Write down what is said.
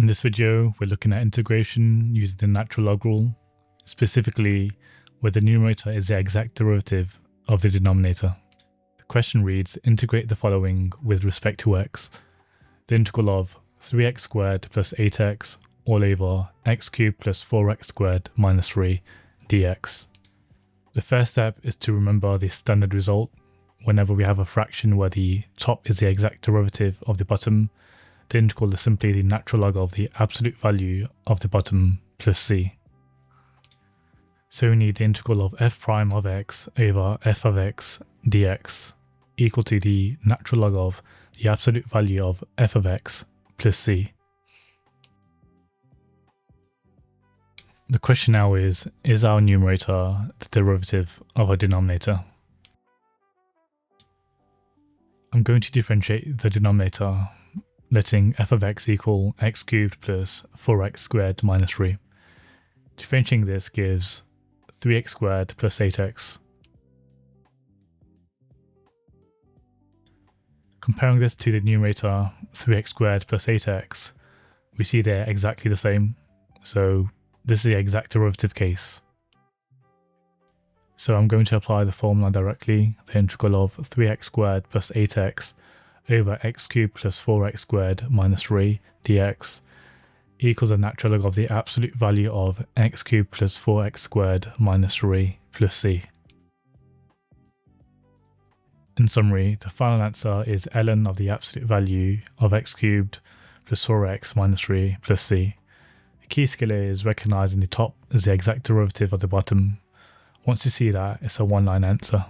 this video, we're looking at integration using the natural log rule, specifically where the numerator is the exact derivative of the denominator. The question reads, integrate the following with respect to x. The integral of 3x squared plus 8x all over x cubed plus 4x squared minus 3 dx. The first step is to remember the standard result. Whenever we have a fraction where the top is the exact derivative of the bottom, the integral is simply the natural log of the absolute value of the bottom plus c. So we need the integral of f prime of x over f of x dx equal to the natural log of the absolute value of f of x plus c. The question now is our numerator the derivative of our denominator? I'm going to differentiate the denominator, letting f of x equal x cubed plus 4x squared minus 3. Differentiating this gives 3x squared plus 8x. Comparing this to the numerator 3x squared plus 8x, we see they're exactly the same, so this is the exact derivative case. So I'm going to apply the formula directly, the integral of 3x squared plus 8x over x cubed plus 4x squared minus 3 dx equals the natural log of the absolute value of x cubed plus 4x squared minus 3 plus c. In summary, the final answer is ln of the absolute value of x cubed plus 4x minus 3 plus c. The key skill is recognizing the top as the exact derivative of the bottom. Once you see that, it's a one-line answer.